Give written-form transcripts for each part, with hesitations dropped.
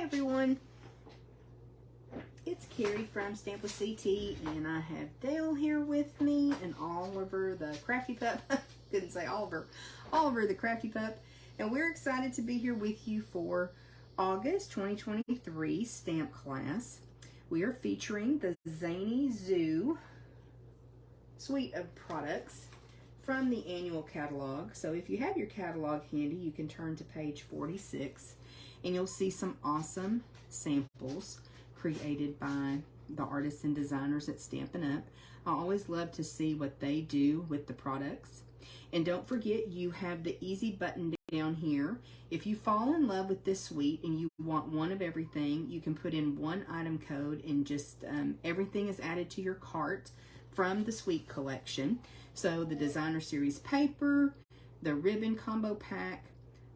everyone, it's Carrie from Stamp with CT, and I have Dale here with me and Oliver the Crafty Pup. Couldn't say Oliver. Oliver the Crafty Pup. And we're excited to be here with you for August 2023 stamp class. We are featuring the Zany Zoo suite of products from the annual catalog. So if you have your catalog handy, you can turn to page 46 and you'll see some awesome samples created by the artists and designers at Stampin' Up. I always love to see what they do with the products. And don't forget, you have the easy button down here. If you fall in love with this suite and you want one of everything, you can put in one item code and just everything is added to your cart from the suite collection. So the designer series paper, the ribbon combo pack,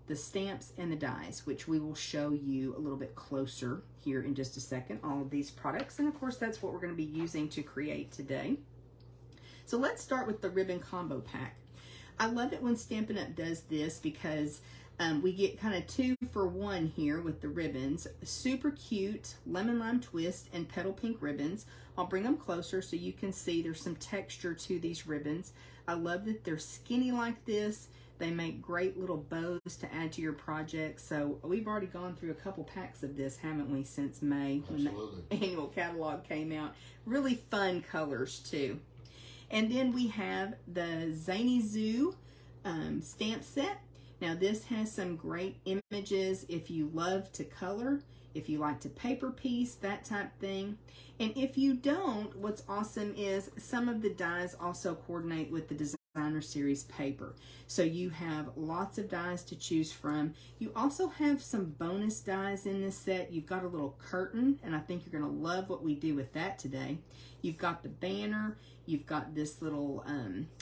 the stamps, and the dies, which we will show you a little bit closer here in just a second, all of these products. And of course, that's what we're going to be using to create today. So let's start with the ribbon combo pack. I love it when Stampin' Up! Does this because we get kind of 2 for 1 here with the ribbons. Super cute lemon lime twist and petal pink ribbons. I'll bring them closer so you can see there's some texture to these ribbons. I love that they're skinny like this. They make great little bows to add to your project. So we've already gone through a couple packs of this, haven't we, since May when the annual catalog came out. Really fun colors too. And then we have the Zany Zoo stamp set. Now this has some great images if you love to color, if you like to paper piece, that type thing. And if you don't, what's awesome is some of the dies also coordinate with the designer series paper. So you have lots of dies to choose from. You also have some bonus dies in this set. You've got a little curtain, and I think you're going to love what we do with that today. You've got the banner. You've got this little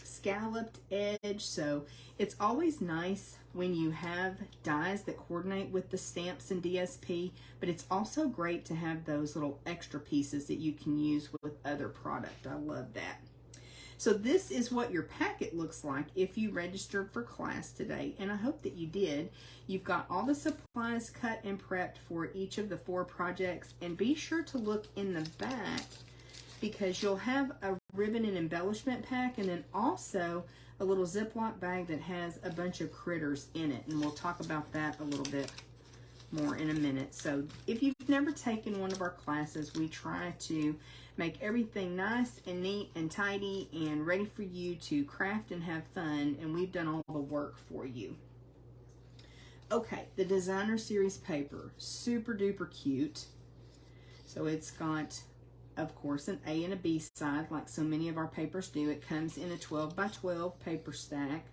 scalloped edge. So it's always nice when you have dies that coordinate with the stamps and DSP, but it's also great to have those little extra pieces that you can use with other product. I love that. So this is what your packet looks like if you registered for class today, and I hope that you did. You've got all the supplies cut and prepped for each of the 4 projects, and be sure to look in the back because you'll have a ribbon and embellishment pack and then also a little Ziploc bag that has a bunch of critters in it, and we'll talk about that a little bit more in a minute. So if you've never taken one of our classes, we try to make everything nice and neat and tidy and ready for you to craft and have fun, and we've done all the work for you. Okay, the designer series paper, super duper cute. So it's got, of course, an A and a B side like so many of our papers do. It comes in a 12 by 12 paper stack.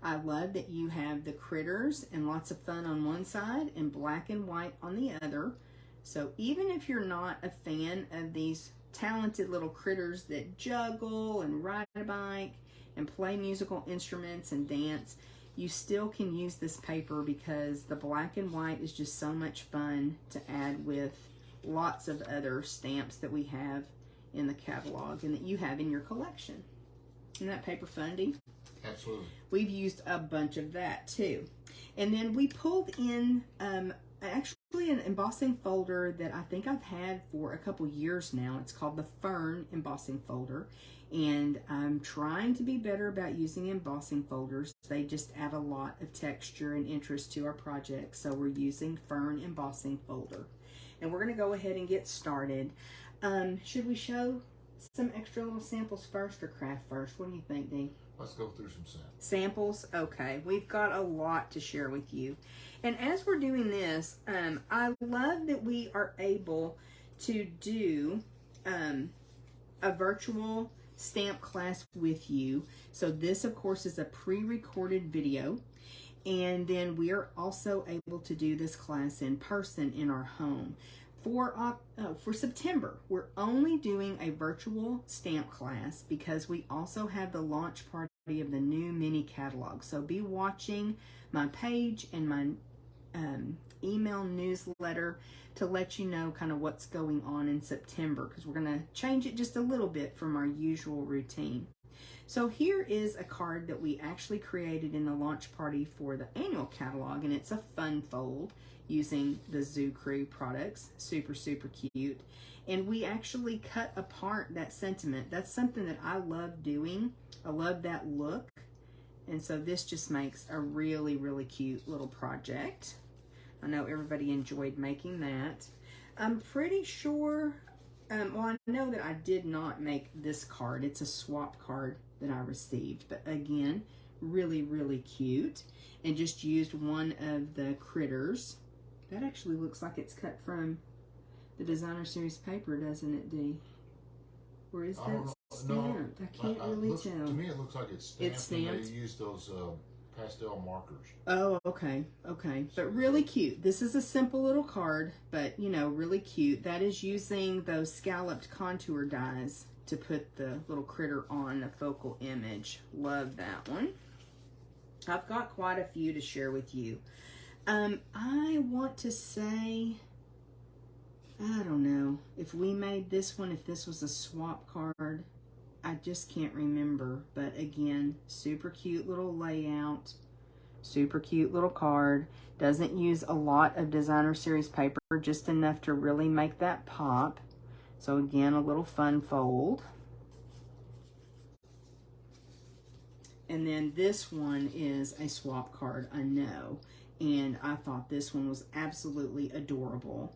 I love that you have the critters and lots of fun on one side and black and white on the other. So even if you're not a fan of these talented little critters that juggle and ride a bike and play musical instruments and dance, you still can use this paper because the black and white is just so much fun to add with lots of other stamps that we have in the catalog and that you have in your collection. Isn't that paper fundy? Absolutely. We've used a bunch of that too. And then we pulled in actually an embossing folder that I think I've had for a couple years now. It's called the Fern embossing folder. And I'm trying to be better about using embossing folders. They just add a lot of texture and interest to our project. So we're using Fern embossing folder. And we're going to go ahead and get started. Should we show some extra little samples first or craft first? What do you think, Dee? Let's go through some samples. Samples? Okay. We've got a lot to share with you. And as we're doing this, I love that we are able to do a virtual stamp class with you. So this, of course, is a pre-recorded video. And then we are also able to do this class in person in our home. For September, we're only doing a virtual stamp class because we also have the launch party of the new mini catalog. So be watching my page and my email newsletter to let you know kind of what's going on in September, because we're going to change it just a little bit from our usual routine. So here is a card that we actually created in the launch party for the annual catalog, and it's a fun fold using the Zoo Crew products. Super, super cute. And we actually cut apart that sentiment. That's something that I love doing. I love that look. And so this just makes a really, really cute little project. I know everybody enjoyed making that. I'm pretty sure, well, I know that I did not make this card. It's a swap card that I received. But again, really, really cute. And just used one of the critters. That actually looks like it's cut from the Designer Series paper, doesn't it, Dee? Or is that stamped? No, I can't really tell. To me, it looks like it's stamped. It's stamped? And they use those pastel markers. Oh, okay, okay. But really cute. This is a simple little card, but, you know, really cute. That is using those scalloped contour dies to put the little critter on a focal image. Love that one. I've got quite a few to share with you. I want to say, I don't know, if we made this one, if this was a swap card, I just can't remember. But again, super cute little layout, super cute little card. Doesn't use a lot of Designer Series paper, just enough to really make that pop. So again, a little fun fold. And then this one is a swap card, I know. And I thought this one was absolutely adorable.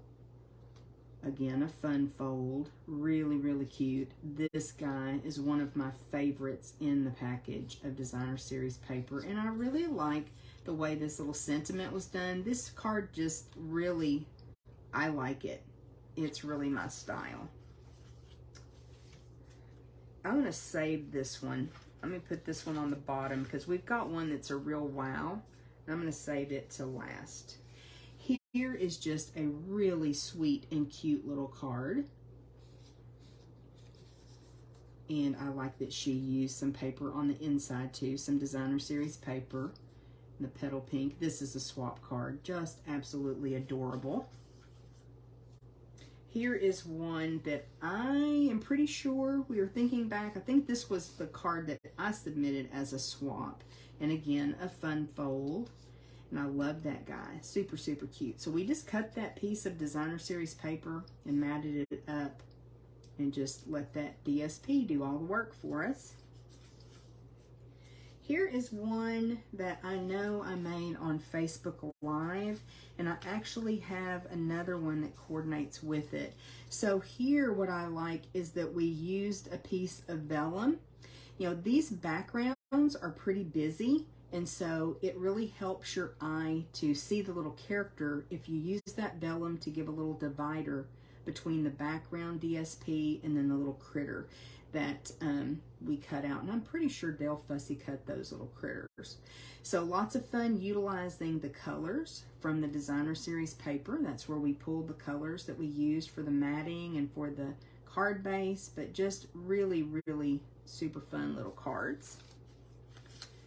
Again, a fun fold. Really, really cute. This guy is one of my favorites in the package of Designer Series paper. And I really like the way this little sentiment was done. This card just really, I like it. It's really my style. I'm going to save this one. Let me put this one on the bottom because we've got one that's a real wow. And I'm going to save it to last. Here is just a really sweet and cute little card. And I like that she used some paper on the inside too, some Designer Series paper. And the petal pink. This is a swap card. Just absolutely adorable. Here is one that I am pretty sure, we were thinking back, I think this was the card that I submitted as a swap. And again, a fun fold. And I love that guy. Super, super cute. So we just cut that piece of Designer Series paper and matted it up and just let that DSP do all the work for us. Here is one that I know I made on Facebook Live, and I actually have another one that coordinates with it. So here what I like is that we used a piece of vellum. You know, these backgrounds are pretty busy, and so it really helps your eye to see the little character if you use that vellum to give a little divider between the background DSP and then the little critter that we cut out. And I'm pretty sure Dale Fussy cut those little critters. So lots of fun utilizing the colors from the Designer Series paper. That's where we pulled the colors that we used for the matting and for the card base, but just really, really super fun little cards.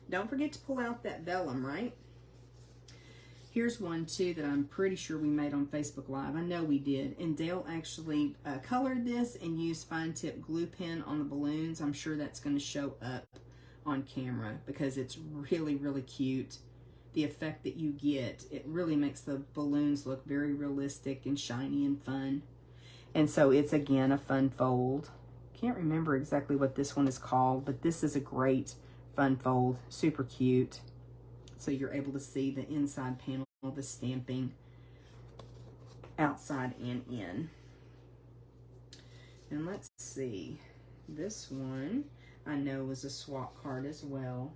Don't forget to pull out that vellum, right? Here's one too that I'm pretty sure we made on Facebook Live. I know we did. And Dale actually colored this and used fine tip glue pen on the balloons. I'm sure that's going to show up on camera because it's really, really cute. The effect that you get, it really makes the balloons look very realistic and shiny and fun. And so it's, again, a fun fold. Can't remember exactly what this one is called, but this is a great fun fold. Super cute. So you're able to see the inside panel of the stamping outside and in. And let's see. This one I know was a swap card as well.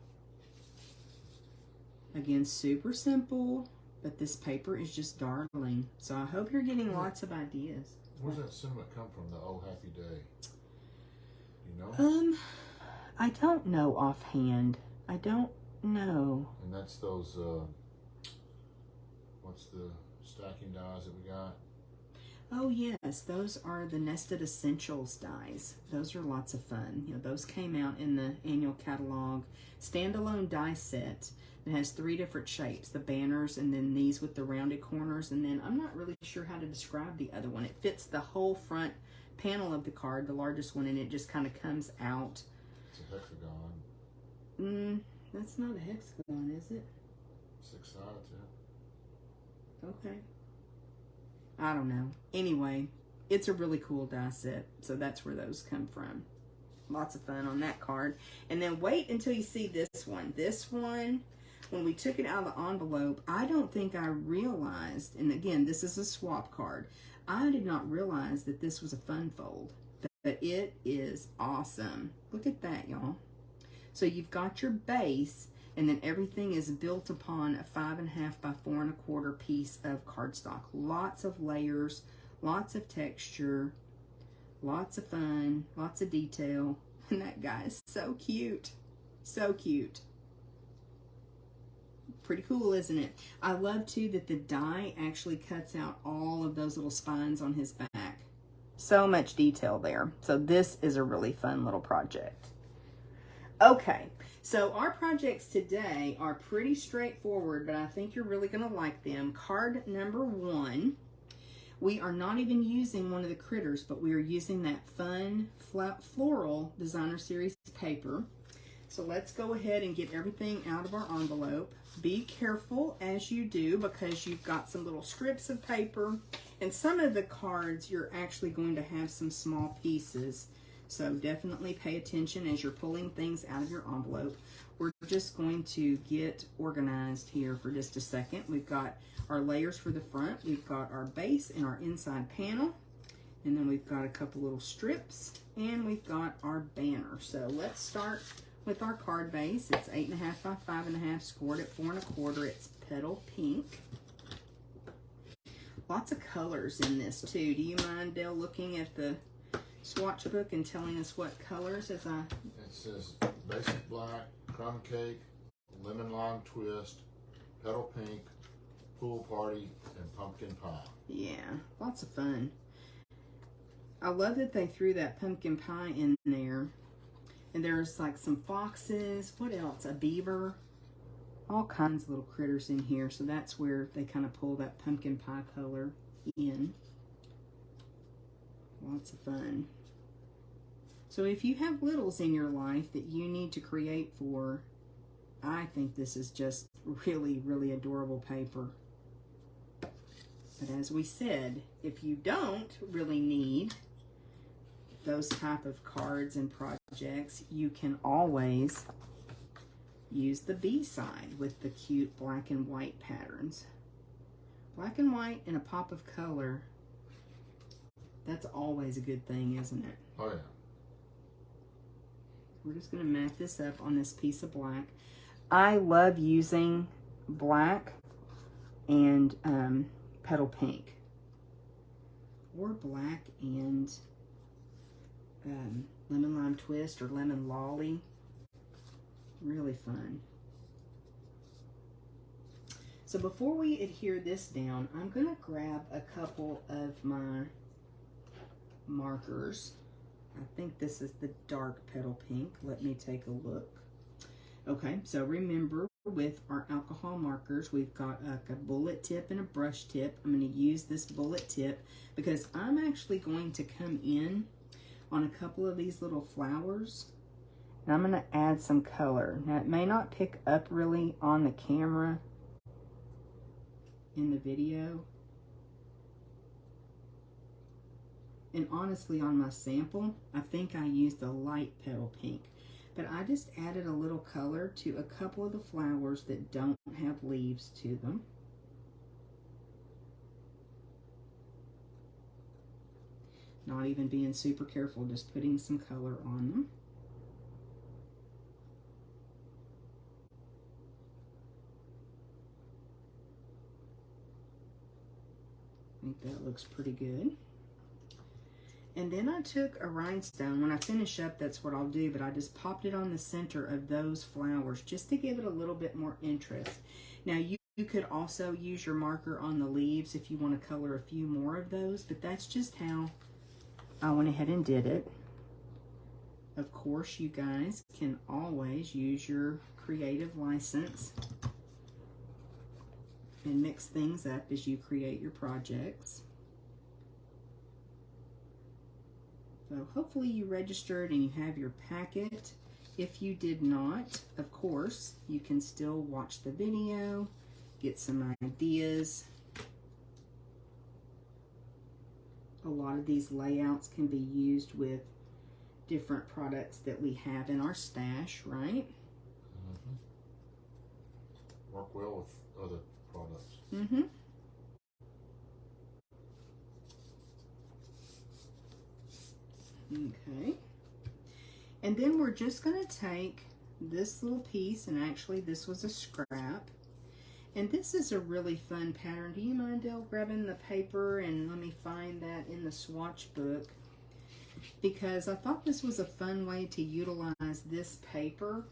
Again, super simple, but this paper is just darling. So I hope you're getting lots of ideas. Where's that sentiment come from, the Oh Happy Day? You know? I don't know offhand. I don't know. And that's those, what's the stacking dies that we got? Oh yes, those are the Nested Essentials dies. Those are lots of fun. You know, those came out in the annual catalog standalone die set that has 3 different shapes, the banners and then these with the rounded corners, and then I'm not really sure how to describe the other one. It fits the whole front panel of the card, the largest one, and it just kind of comes out It's a hexagon. That's not a hexagon, is it? 6 sides, yeah. Okay. I don't know. Anyway, it's a really cool die set, so that's where those come from. Lots of fun on that card. And then wait until you see this one. This one, when we took it out of the envelope, I don't think I realized, and again, this is a swap card, I did not realize that this was a fun fold. But it is awesome. Look at that, y'all. So you've got your base, and then everything is built upon a 5.5 by 4 1/4 piece of cardstock. Lots of layers, lots of texture, lots of fun, lots of detail. And that guy is so cute. So cute. Pretty cool, isn't it? I love, too, that the die actually cuts out all of those little spines on his back. So much detail there. So this is a really fun little project. Okay, so our projects today are pretty straightforward, but I think you're really going to like them. Card number 1. We are not even using one of the critters, but we are using that fun floral designer series paper. So let's go ahead and get everything out of our envelope. Be careful as you do, because you've got some little strips of paper, and some of the cards you're actually going to have some small pieces. So definitely pay attention as you're pulling things out of your envelope. We're just going to get organized here for just a second. We've got our layers for the front. We've got our base and our inside panel. And then we've got a couple little strips. And we've got our banner. So let's start with our card base. It's 8.5 by 5.5, scored at 4 1/4. It's petal pink. Lots of colors in this too. Do you mind, Dale, looking at the swatch book and telling us what colors as I... It says basic black, crumb cake, lemon lime twist, petal pink, pool party, and pumpkin pie. Yeah, lots of fun. I love that they threw that pumpkin pie in there. And there's like some foxes. What else? A beaver. All kinds of little critters in here. So that's where they kind of pull that pumpkin pie color in. Lots of fun. So if you have littles in your life that you need to create for, I think this is just really, really adorable paper. But as we said, if you don't really need those type of cards and projects, you can always use the B-side with the cute black and white patterns. Black and white and a pop of color, that's always a good thing, isn't it? Oh, yeah. We're just going to mat this up on this piece of black. I love using black and petal pink, or black and lemon lime twist or lemon lolly. Really fun. So before we adhere this down, I'm going to grab a couple of my markers. I think this is the dark petal pink. Let me take a look. Okay, so remember, with our alcohol markers, we've got a bullet tip and a brush tip. I'm going to use this bullet tip because I'm actually going to come in on a couple of these little flowers, and I'm going to add some color. Now, it may not pick up really on the camera in the video, and honestly on my sample, I think I used a light petal pink, but I just added a little color to a couple of the flowers that don't have leaves to them. Not even being super careful, just putting some color on them. I think that looks pretty good. And then I took a rhinestone. When I finish up, that's what I'll do, but I just popped it on the center of those flowers just to give it a little bit more interest. Now, you could also use your marker on the leaves if you want to color a few more of those, but that's just how I went ahead and did it. Of course, you guys can always use your creative license and mix things up as you create your projects. So hopefully you registered and you have your packet If you did not, of course, you can still watch the video, get some ideas. A lot of these layouts can be used with different products that we have in our stash, right? Mm-hmm. Work well with other products. Mm-hmm. Okay. And then we're just going to take this little piece, and actually this was a scrap. And this is a really fun pattern. Do you mind, Dale, grabbing the paper and let me find that in the swatch book? Because I thought this was a fun way to utilize this paper.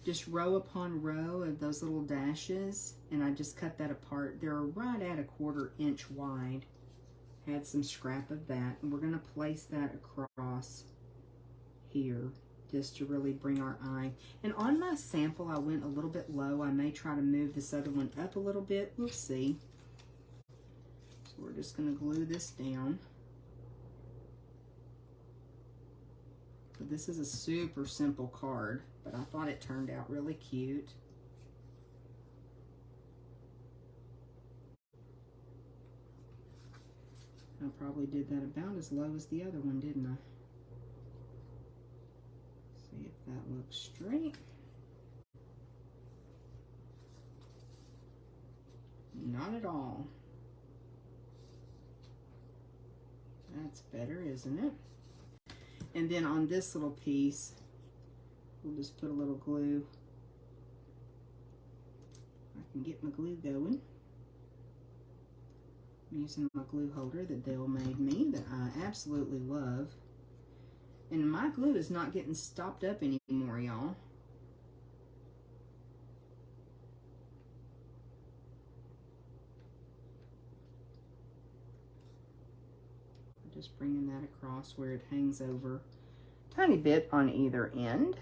Just row upon row of those little dashes, and I just cut that apart. They're right at a 1/4 inch wide. Had some scrap of that, and we're going to place that across here just to really bring our eye. And on my sample, I went a little bit low. I may try to move this other one up a little bit. We'll see. So we're just going to glue this down. But this is a super simple card, but I thought it turned out really cute. I probably did that about as low as the other one, didn't I? See if that looks straight. Not at all. That's better, isn't it? And then on this little piece, we'll just put a little glue. I can get my glue going. I'm using my glue holder that Dale made me that I absolutely love. And my glue is not getting stopped up anymore, y'all. Just bringing that across where it hangs over a tiny bit on either end.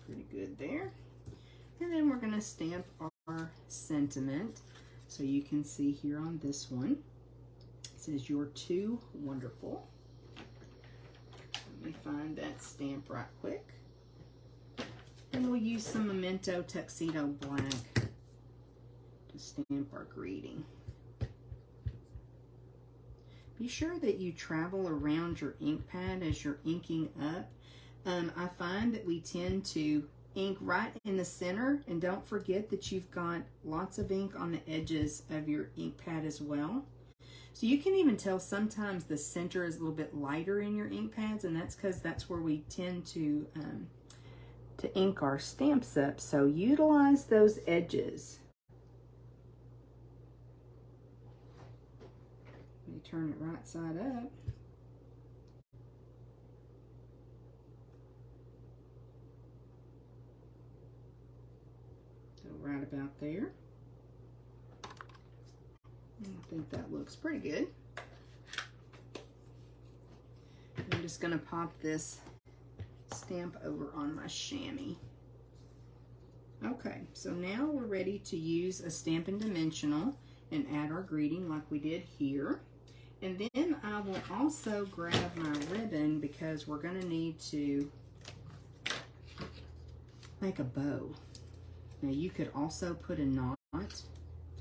Pretty good there. And then we're going to stamp our sentiment. So you can see here on this one, it says, "You're too wonderful." Let me find that stamp right quick. And we'll use some Memento Tuxedo Black to stamp our greeting. Be sure that you travel around your ink pad as you're inking up. I find that we tend to ink right in the center, and don't forget that you've got lots of ink on the edges of your ink pad as well. So you can even tell sometimes the center is a little bit lighter in your ink pads, and that's because that's where we tend to ink our stamps up. So utilize those edges. You turn it right side up. So right about there. I think that looks pretty good. I'm just going to pop this stamp over on my chamois. Okay, so now we're ready to use a Stampin' Dimensional and add our greeting like we did here. And then I will also grab my ribbon because we're going to need to make a bow. Now you could also put a knot,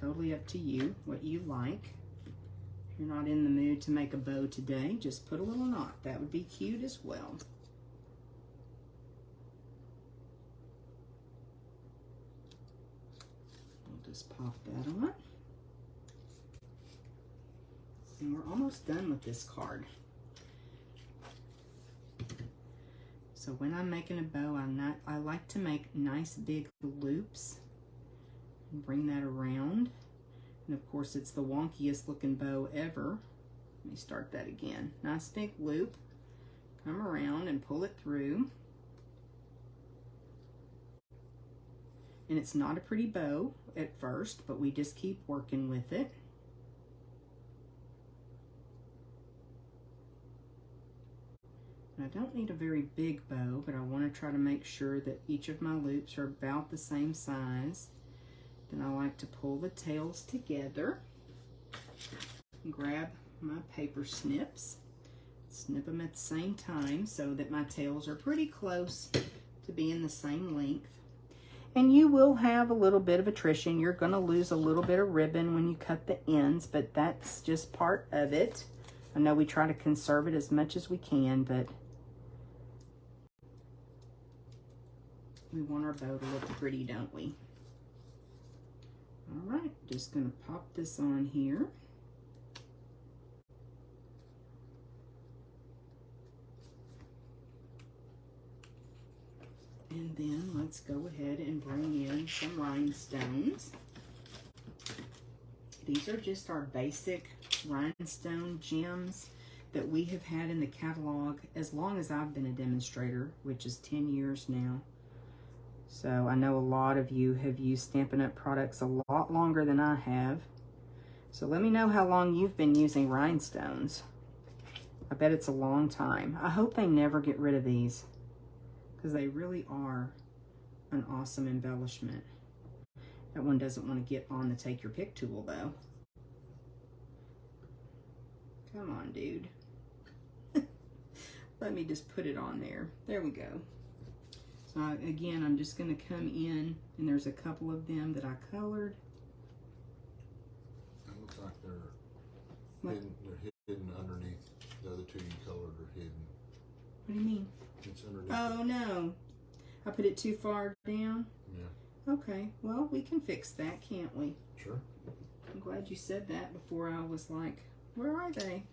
totally up to you, what you like. If you're not in the mood to make a bow today, just put a little knot. That would be cute as well. We'll just pop that on. And we're almost done with this card. So when I'm making a bow, I like to make nice big loops and bring that around. And of course, it's the wonkiest looking bow ever. Let me start that again. Nice big loop, come around and pull it through. And it's not a pretty bow at first, but we just keep working with it. I don't need a very big bow, but I want to try to make sure that each of my loops are about the same size. Then I like to pull the tails together and grab my paper snips. Snip them at the same time so that my tails are pretty close to being the same length. And you will have a little bit of attrition. You're going to lose a little bit of ribbon when you cut the ends, but that's just part of it. I know we try to conserve it as much as we can, but we want our bow to look pretty, don't we? All right, just going to pop this on here. And then let's go ahead and bring in some rhinestones. These are just our basic rhinestone gems that we have had in the catalog as long as I've been a demonstrator, which is 10 years now. So I know a lot of you have used Stampin' Up! Products a lot longer than I have. So let me know how long you've been using rhinestones. I bet it's a long time. I hope they never get rid of these, because they really are an awesome embellishment. That one doesn't want to get on the take your pick tool though. Come on, dude. Let me just put it on there. There we go. So again, I'm just going to come in, and there's a couple of them that I colored. It looks like they're hidden underneath the other two you colored are hidden. What do you mean? It's underneath. Oh, no. I put it too far down? Yeah. Okay. Well, we can fix that, can't we? Sure. I'm glad you said that before I was like, where are they?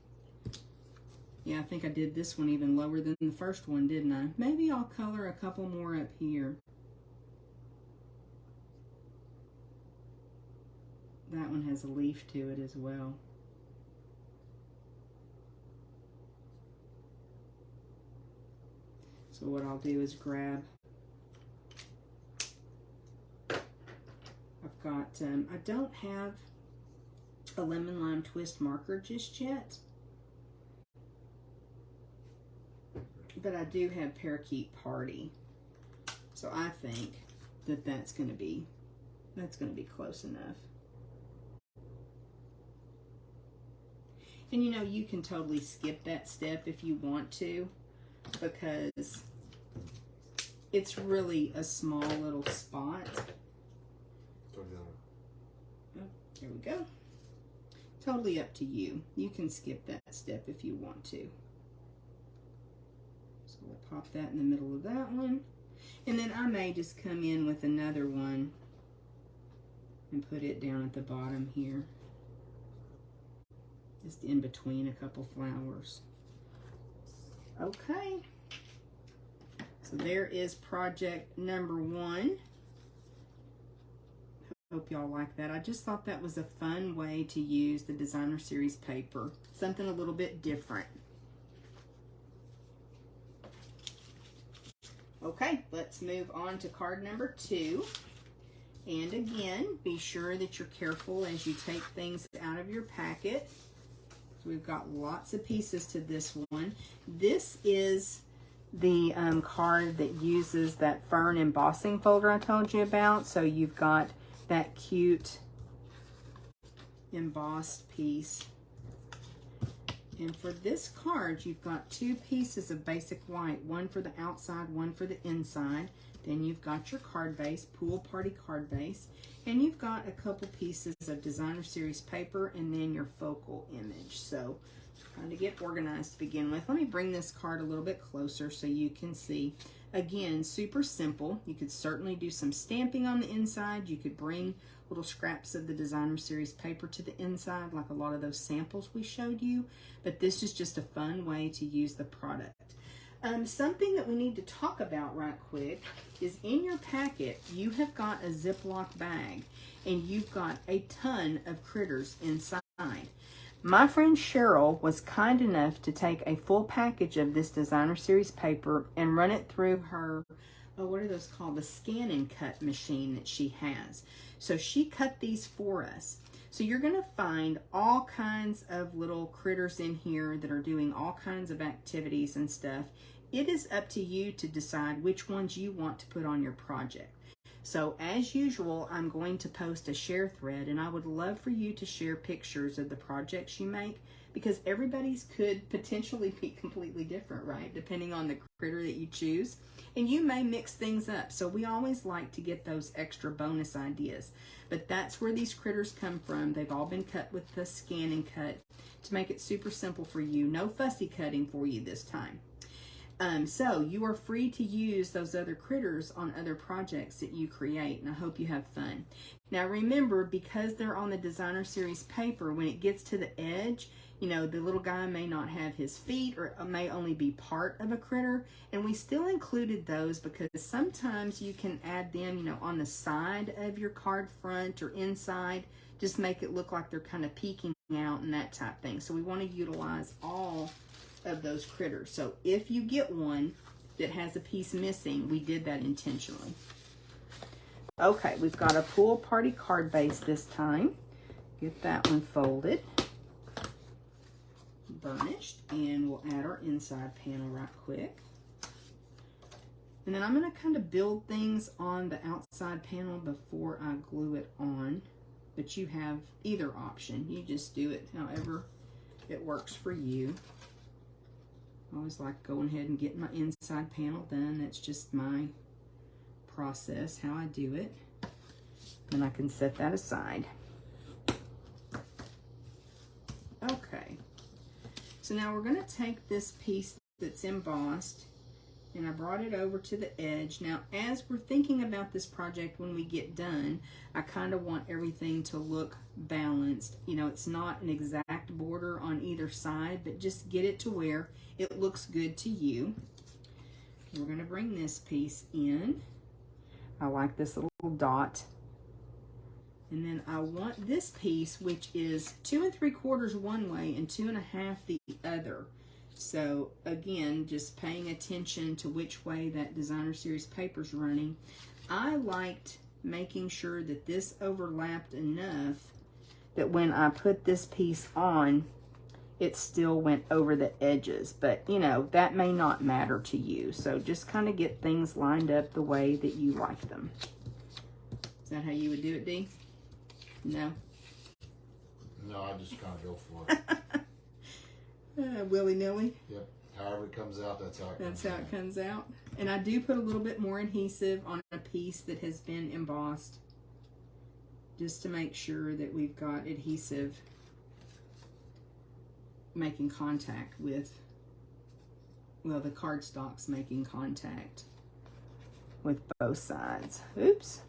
Yeah, I think I did this one even lower than the first one, didn't I? Maybe I'll color a couple more up here. That one has a leaf to it as well. So what I'll do is grab, I've got, I don't have a lemon lime twist marker just yet, but I do have Parakeet Party. So I think that that's going to be close enough. And you know, you can totally skip that step if you want to, because it's really a small little spot. Oh, there we go. Totally up to you. You can skip that step if you want to. So we'll pop that in the middle of that one. And then I may just come in with another one and put it down at the bottom here. Just in between a couple flowers. Okay. So there is project number 1. Hope y'all like that. I just thought that was a fun way to use the designer series paper. Something a little bit different. Okay, let's move on to card number 2. And again, be sure that you're careful as you take things out of your packet. So we've got lots of pieces to this one. This is the card that uses that fern embossing folder I told you about. So you've got that cute embossed piece. And for this card, you've got 2 pieces of basic white, one for the outside, one for the inside. Then you've got your card base, Pool Party card base, and you've got a couple pieces of designer series paper, and then your focal image. So trying to get organized to begin with. Let me bring this card a little bit closer so you can see. Again, super simple. You could certainly do some stamping on the inside. You could bring little scraps of the designer series paper to the inside, like a lot of those samples we showed you. But this is just a fun way to use the product. Something that we need to talk about right quick is in your packet, you have got a Ziploc bag, and you've got a ton of critters inside. My friend Cheryl was kind enough to take a full package of this designer series paper and run it through her, what are those called? The scan and cut machine that she has. So she cut these for us. So you're going to find all kinds of little critters in here that are doing all kinds of activities and stuff. It is up to you to decide which ones you want to put on your project. So as usual, I'm going to post a share thread, and I would love for you to share pictures of the projects you make, because everybody's could potentially be completely different, right? Depending on the critter that you choose. And you may mix things up. So we always like to get those extra bonus ideas. But that's where these critters come from. They've all been cut with the scan and cut to make it super simple for you. No fussy cutting for you this time. So you are free to use those other critters on other projects that you create, and I hope you have fun. Now remember, because they're on the designer series paper, when it gets to the edge, you know, the little guy may not have his feet, or it may only be part of a critter, and we still included those because sometimes you can add them, you know, on the side of your card front or inside, just make it look like they're kind of peeking out and that type thing. So we want to utilize all of those critters. So if you get one that has a piece missing, we did that intentionally. Okay, we've got a pool party card base this time. Get that one folded, burnished, and we'll add our inside panel right quick. And then I'm going to kind of build things on the outside panel before I glue it on. But you have either option. You just do it however it works for you. I always like going ahead and getting my inside panel done. That's just my process, how I do it. And I can set that aside. Okay. So now we're going to take this piece that's embossed, and I brought it over to the edge. Now, as we're thinking about this project when we get done, I kind of want everything to look balanced. You know, it's not an exact border on either side, but just get it to where it looks good to you. We're going to bring this piece in. I like this little dot. And then I want this piece, which is 2 3/4 one way and 2 1/2 the other. So again, just paying attention to which way that designer series paper's running. I liked making sure that this overlapped enough that when I put this piece on, it still went over the edges. But you know, that may not matter to you. So just kind of get things lined up the way that you like them. Is that how you would do it, Dee? No? No, I just kind of go for it. Willy-nilly. Yep. However it comes out, that's how it comes out. That's how it comes out. And I do put a little bit more adhesive on a piece that has been embossed, just to make sure that we've got adhesive making contact with, well, the cardstock's making contact with both sides. Oops.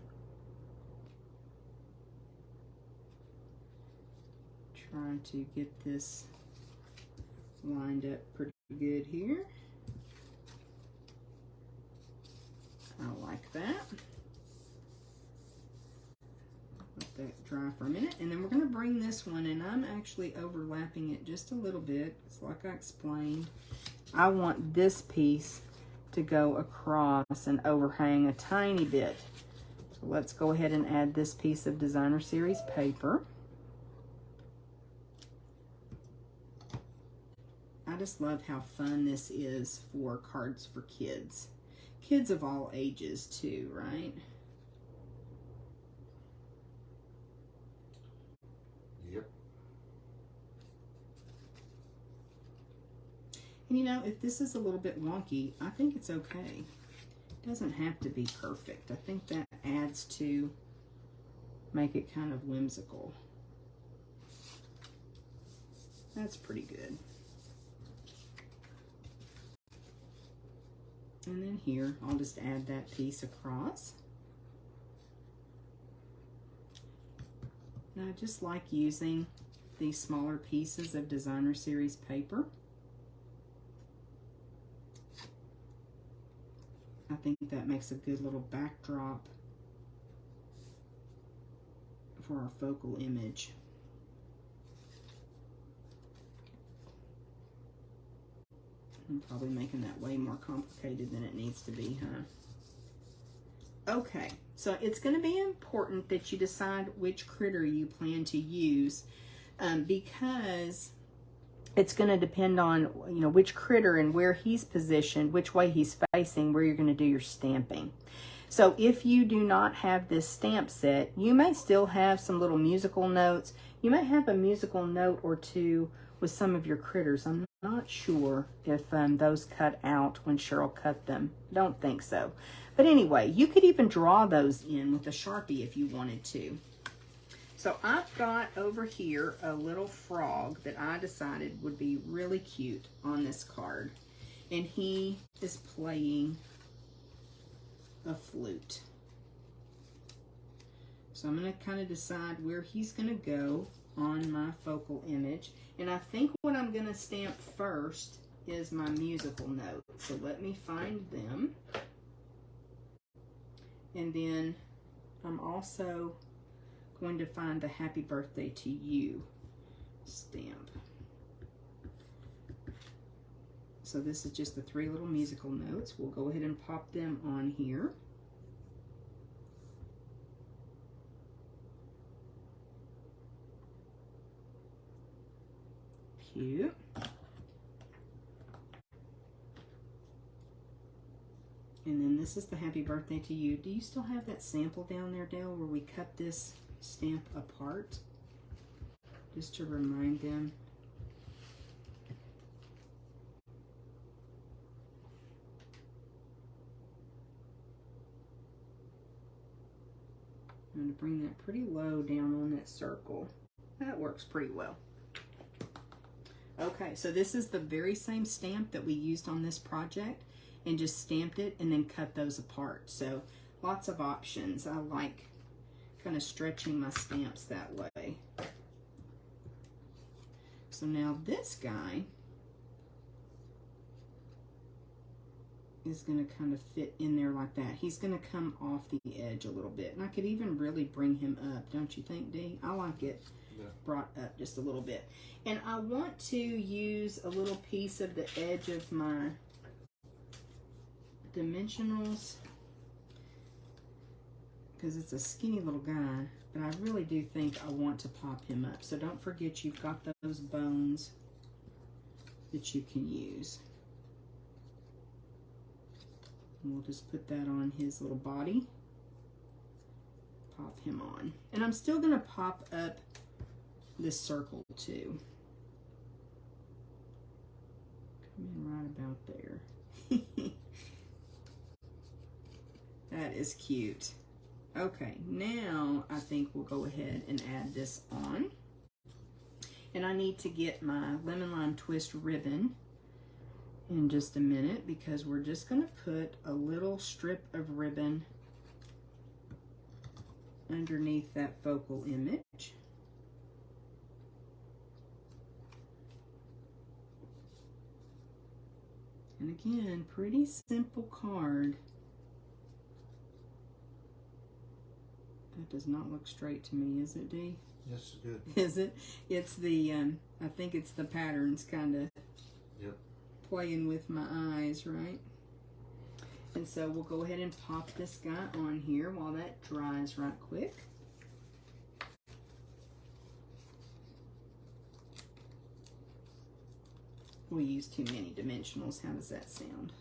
Try to get this lined up pretty good here. I like that. Let that dry for a minute, and then we're going to bring this one, and I'm actually overlapping it just a little bit. It's like I explained. I want this piece to go across and overhang a tiny bit. So let's go ahead and add this piece of designer series paper. I just love how fun this is for cards for kids. Kids of all ages too, right? Yep. And you know, if this is a little bit wonky, I think it's okay. It doesn't have to be perfect. I think that adds to make it kind of whimsical. That's pretty good. And then here, I'll just add that piece across. Now, I just like using these smaller pieces of designer series paper. I think that makes a good little backdrop for our focal image. I'm probably making that way more complicated than it needs to be, huh? Okay, so it's going to be important that you decide which critter you plan to use, because it's going to depend on, you know, which critter and where he's positioned, which way he's facing, where you're going to do your stamping. So if you do not have this stamp set, you may still have some little musical notes. You may have a musical note or two with some of your critters. I'm not sure if those cut out when Cheryl cut them. Don't think so. But anyway, you could even draw those in with a Sharpie if you wanted to. So I've got over here a little frog that I decided would be really cute on this card. And he is playing a flute. So I'm going to kind of decide where he's going to go on my focal image. And I think what I'm going to stamp first is my musical note. So let me find them. And then I'm also going to find the Happy Birthday to You stamp. So this is just the 3 little musical notes. We'll go ahead and pop them on here. Cute. And then this is the Happy Birthday to You. Do you still have that sample down there, Dale, where we cut this stamp apart? Just to remind them. I'm going to bring that pretty low down on that circle. That works pretty well. Okay, so this is the very same stamp that we used on this project, and just stamped it and then cut those apart. So lots of options. I like kind of stretching my stamps that way. So now this guy is going to kind of fit in there like that. He's going to come off the edge a little bit. And I could even really bring him up, don't you think, Dee? I like it brought up just a little bit. And I want to use a little piece of the edge of my dimensionals because it's a skinny little guy, but I really do think I want to pop him up. So don't forget you've got those bones that you can use. And we'll just put that on his little body. Pop him on. And I'm still going to pop up this circle too. Come in right about there. That is cute. Okay, now I think we'll go ahead and add this on. And I need to get my lemon lime twist ribbon in just a minute because we're just going to put a little strip of ribbon underneath that focal image. And again, pretty simple card. That does not look straight to me, is it, Dee? Yes, it's good. Is it? It's the, I think it's the patterns kind of playing with my eyes, right? And so we'll go ahead and pop this guy on here while that dries right quick. We use too many dimensionals. How does that sound?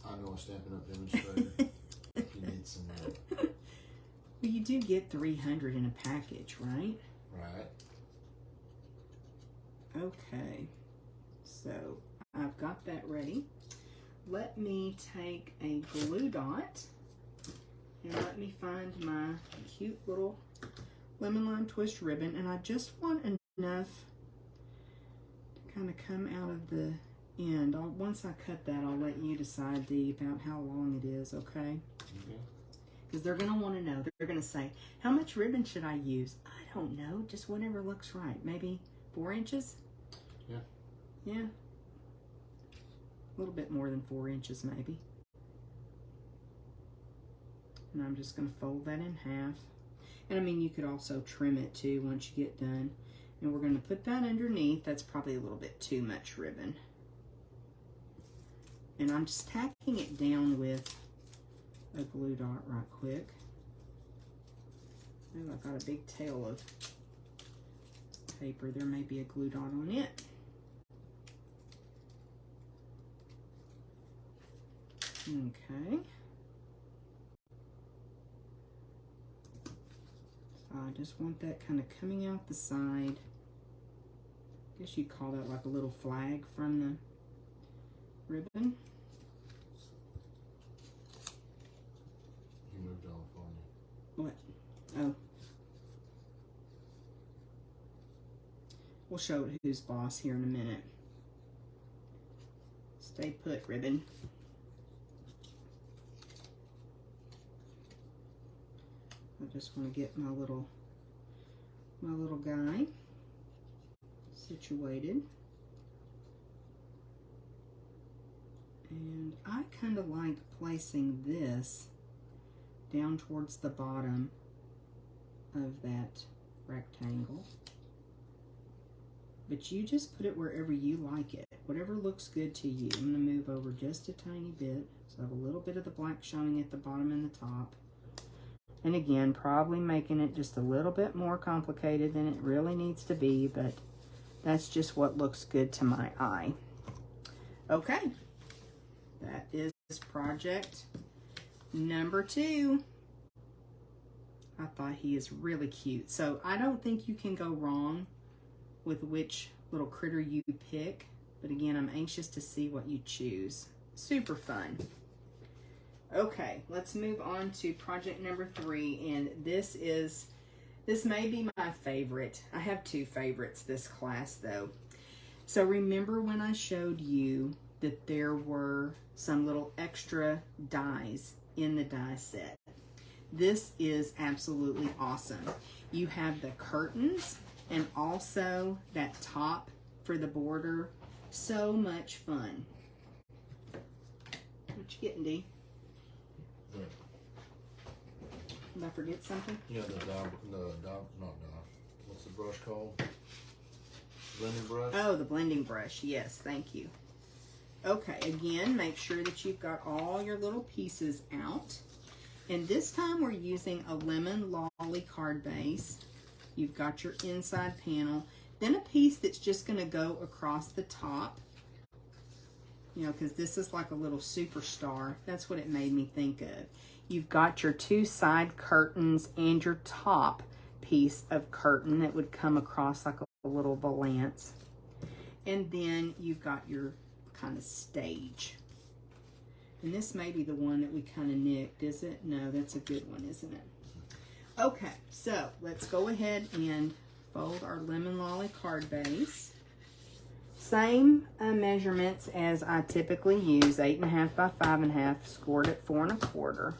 I know a Stampin' Up! Demonstrator. If you need some Well, you do get 300 in a package, right? Right. Okay. So I've got that ready. Let me take a glue dot and let me find my cute little lemon lime twist ribbon. And I just want enough to kind of come out of the end. Once I cut that, I'll let you decide, Dee, about how long it is, okay? Okay. Because they're going to want to know. They're going to say, how much ribbon should I use? I don't know. Just whatever looks right. Maybe 4 inches? Yeah. Yeah. A little bit more than 4 inches, maybe. And I'm just going to fold that in half. And I mean, you could also trim it too once you get done. And we're going to put that underneath. That's probably a little bit too much ribbon. And I'm just tacking it down with a glue dot right quick. Oh, I've got a big tail of paper. There may be a glue dot on it. Okay. So I just want that kind of coming out the side. I guess you'd call that like a little flag from the ribbon. He moved off on you. What? Oh. We'll show who's boss here in a minute. Stay put, ribbon. I just want to get my little guy situated. And I kind of like placing this down towards the bottom of that rectangle. But you just put it wherever you like it, whatever looks good to you. I'm going to move over just a tiny bit, so I have a little bit of the black showing at the bottom and the top. And again, probably making it just a little bit more complicated than it really needs to be, but that's just what looks good to my eye. Okay, that is project number 2. I thought he is really cute. So I don't think you can go wrong with which little critter you pick, but again, I'm anxious to see what you choose. Super fun. Okay, let's move on to project number 3, and this may be my favorite. I have 2 favorites this class though. So remember when I showed you that there were some little extra dies in the die set? This is absolutely awesome. You have the curtains and also that top for the border. So much fun. What you getting, D? Did I forget something? Yeah, not what's the brush called? Blending brush? Oh, the blending brush. Yes, thank you. Okay, again, make sure that you've got all your little pieces out. And this time we're using a lemon lolly card base. You've got your inside panel. Then a piece that's just going to go across the top. You know, because this is like a little superstar. That's what it made me think of. You've got your 2 side curtains and your top piece of curtain that would come across like a little valance. And then you've got your kind of stage. And this may be the one that we kind of nicked, is it? No, that's a good one, isn't it? Okay, so let's go ahead and fold our lemon lolly card base. Same measurements as I typically use, 8.5 by 5.5, scored at 4 1/4.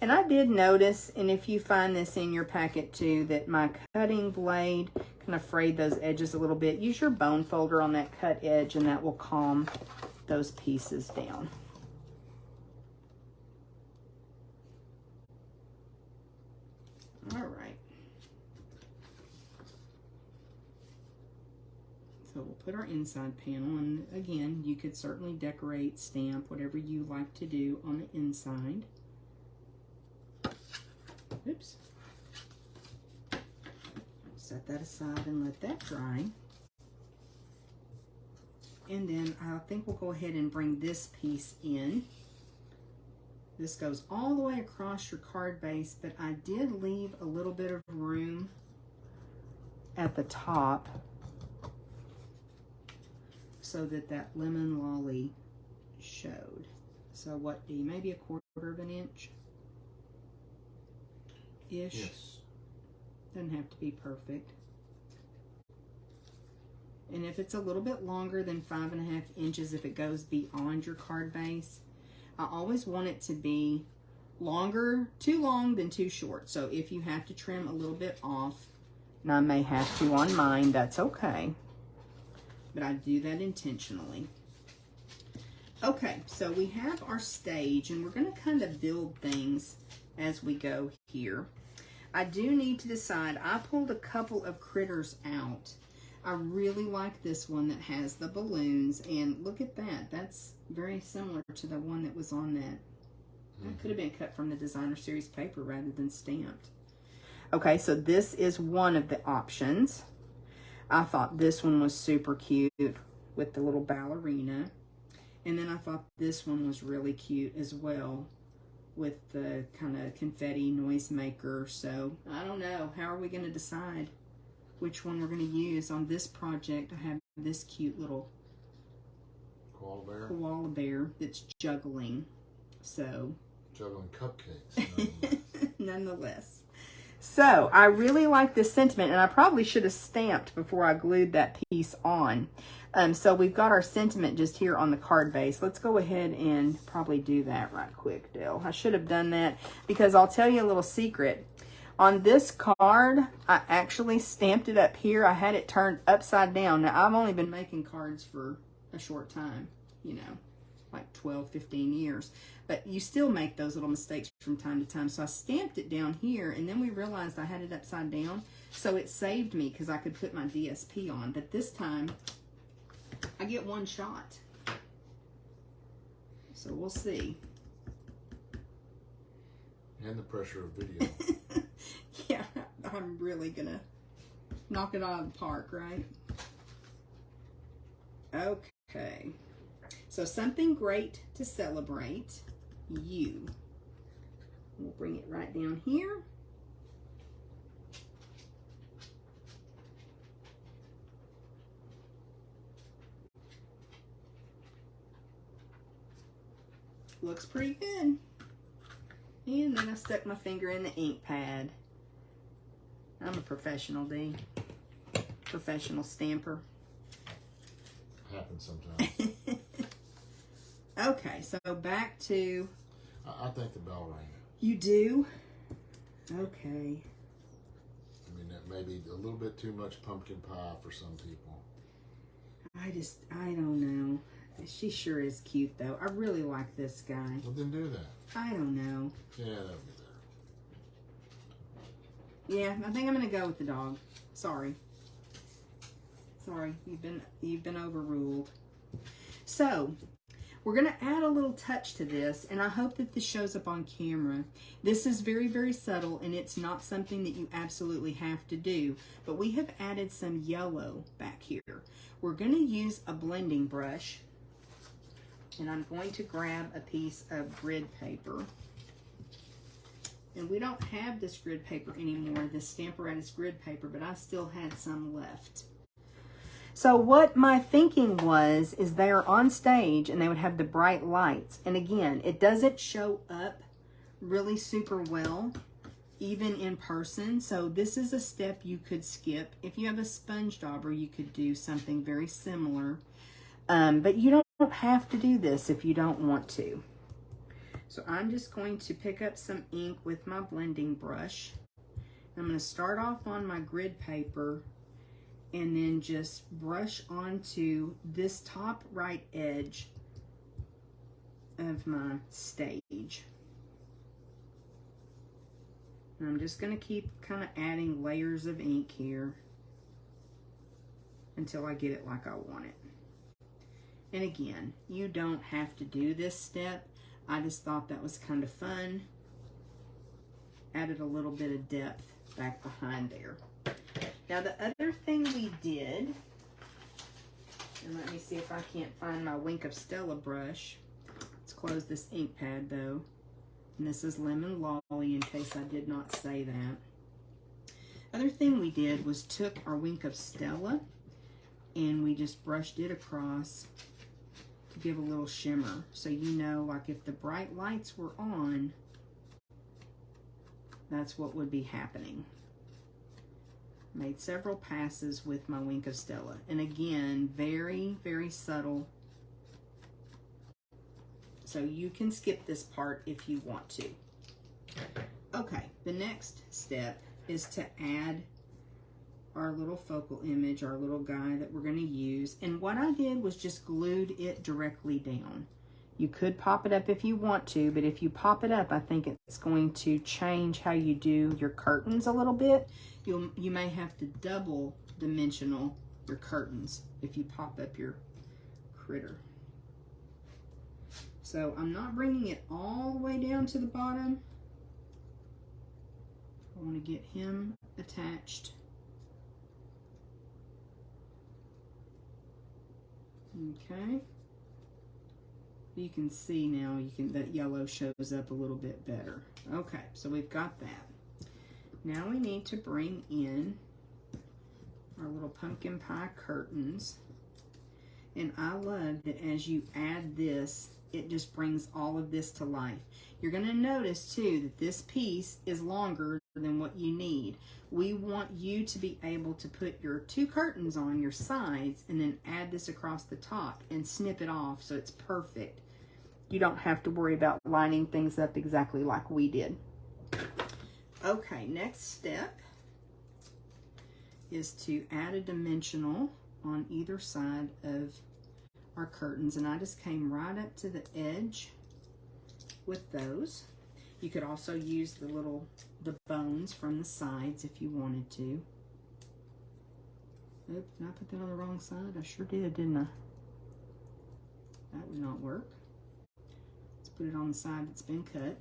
And I did notice, and if you find this in your packet too, that my cutting blade kind of frayed those edges a little bit. Use your bone folder on that cut edge and that will calm those pieces down. All right. So we'll put our inside panel, and again, you could certainly decorate, stamp, whatever you like to do on the inside. Oops. Set that aside and let that dry. And then I think we'll go ahead and bring this piece in. This goes all the way across your card base, but I did leave a little bit of room at the top so that that lemon lolly showed. So what, D? Maybe 1/4 inch? Ish. Yes. Doesn't have to be perfect. And if it's a little bit longer than 5.5 inches, if it goes beyond your card base, I always want it to be longer, too long than too short. So if you have to trim a little bit off, and I may have to on mine, that's okay. But I do that intentionally. Okay, so we have our stage, and we're going to kind of build things as we go here. I do need to decide. I pulled a couple of critters out. I really like this one that has the balloons, and look at that. That's very similar to the one that was on that. That could have been cut from the designer series paper rather than stamped. Okay, so this is one of the options. I thought this one was super cute with the little ballerina. And then I thought this one was really cute as well with the kind of confetti noisemaker. So I don't know. How are we going to decide which one we're going to use on this project? I have this cute little koala bear that's juggling. So juggling cupcakes. nonetheless. So I really like this sentiment, and I probably should have stamped before I glued that piece on. So we've got our sentiment just here on the card base. Let's go ahead and probably do that right quick, Dale. I should have done that because I'll tell you a little secret. On this card, I actually stamped it up here. I had it turned upside down. Now, I've only been making cards for a short time, you know, like 12, 15 years. But you still make those little mistakes from time to time. So I stamped it down here, and then we realized I had it upside down. So it saved me because I could put my DSP on. But this time, I get one shot. So we'll see. And the pressure of video. Yeah, I'm really going to knock it out of the park, right? Okay. So something great to celebrate. You. We'll bring it right down here. Looks pretty good. And then I stuck my finger in the ink pad. I'm a professional, D. Professional stamper. Happens sometimes. Okay, so back to... I think the bell rang. You do? Okay. I mean, that may be a little bit too much pumpkin pie for some people. I don't know. She sure is cute, though. I really like this guy. Well, then do that. I don't know. Yeah, that'll be there. Yeah, I think I'm going to go with the dog. Sorry. Sorry, you've been overruled. So... we're going to add a little touch to this, and I hope that this shows up on camera. This is very, very subtle, and it's not something that you absolutely have to do, but we have added some yellow back here. We're going to use a blending brush, and I'm going to grab a piece of grid paper. And we don't have this grid paper anymore, this Stamparatus grid paper, but I still had some left. So what my thinking was, is they are on stage and they would have the bright lights. And again, it doesn't show up really super well, even in person. So this is a step you could skip. If you have a sponge dauber, you could do something very similar. But you don't have to do this if you don't want to. So I'm just going to pick up some ink with my blending brush. I'm going to start off on my grid paper and then just brush onto this top right edge of my stage. And I'm just going to keep kind of adding layers of ink here until I get it like I want it. And again, you don't have to do this step. I just thought that was kind of fun. Added a little bit of depth back behind there. Now the other thing we did, and let me see if I can't find my Wink of Stella brush. Let's close this ink pad though. And this is Lemon Lolly in case I did not say that. Other thing we did was took our Wink of Stella and we just brushed it across to give a little shimmer. So you know, like if the bright lights were on, that's what would be happening. Made several passes with my Wink of Stella. And again, very, very subtle. So you can skip this part if you want to. Okay, the next step is to add our little focal image, our little guy that we're going to use. And what I did was just glued it directly down. You could pop it up if you want to, but if you pop it up, I think it's going to change how you do your curtains a little bit. You may have to double dimensional your curtains if you pop up your critter. So I'm not bringing it all the way down to the bottom. I want to get him attached. Okay. You can see now, that yellow shows up a little bit better. Okay, so we've got that. Now we need to bring in our little pumpkin pie curtains. And I love that as you add this, it just brings all of this to life. You're going to notice too that this piece is longer than what you need. We want you to be able to put your 2 curtains on your sides and then add this across the top and snip it off so it's perfect. You don't have to worry about lining things up exactly like we did. Okay, next step is to add a dimensional on either side of our curtains, and I just came right up to the edge with those. You could also use the bones from the sides if you wanted to. Oops, did I put that on the wrong side? I sure did, didn't I? That would not work. Let's put it on the side that's been cut.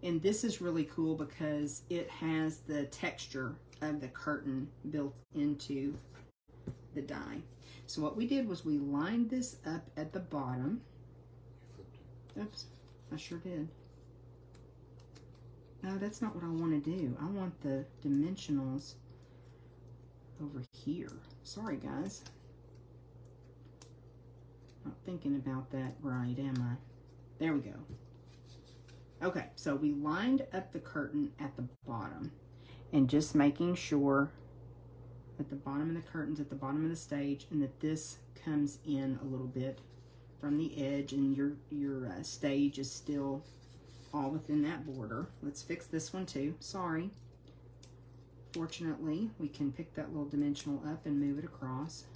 And this is really cool because it has the texture of the curtain built into the die. So what we did was we lined this up at the bottom. Oops, I sure did. No, that's not what I want to do. I want the dimensionals over here. Sorry, guys. Not thinking about that right, am I? There we go. Okay, so we lined up the curtain at the bottom and just making sure at the bottom of the curtains, at the bottom of the stage, and that this comes in a little bit from the edge and your stage is still all within that border. Let's fix this one too. Sorry. Fortunately, we can pick that little dimensional up and move it across.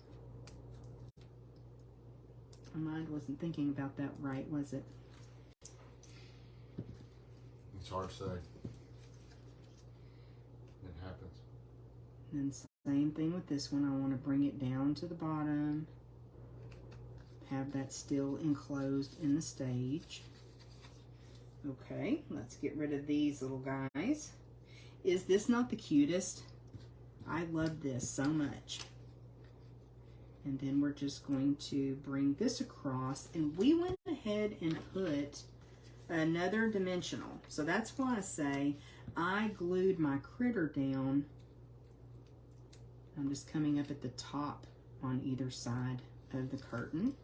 My mind wasn't thinking about that right, was it? It's hard to say. It happens. And same thing with this one. I want to bring it down to the bottom. Have that still enclosed in the stage. Okay, let's get rid of these little guys. Is this not the cutest? I love this so much. And then we're just going to bring this across, and we went ahead and put another dimensional. So that's why I say I glued my critter down. I'm just coming up at the top on either side of the curtain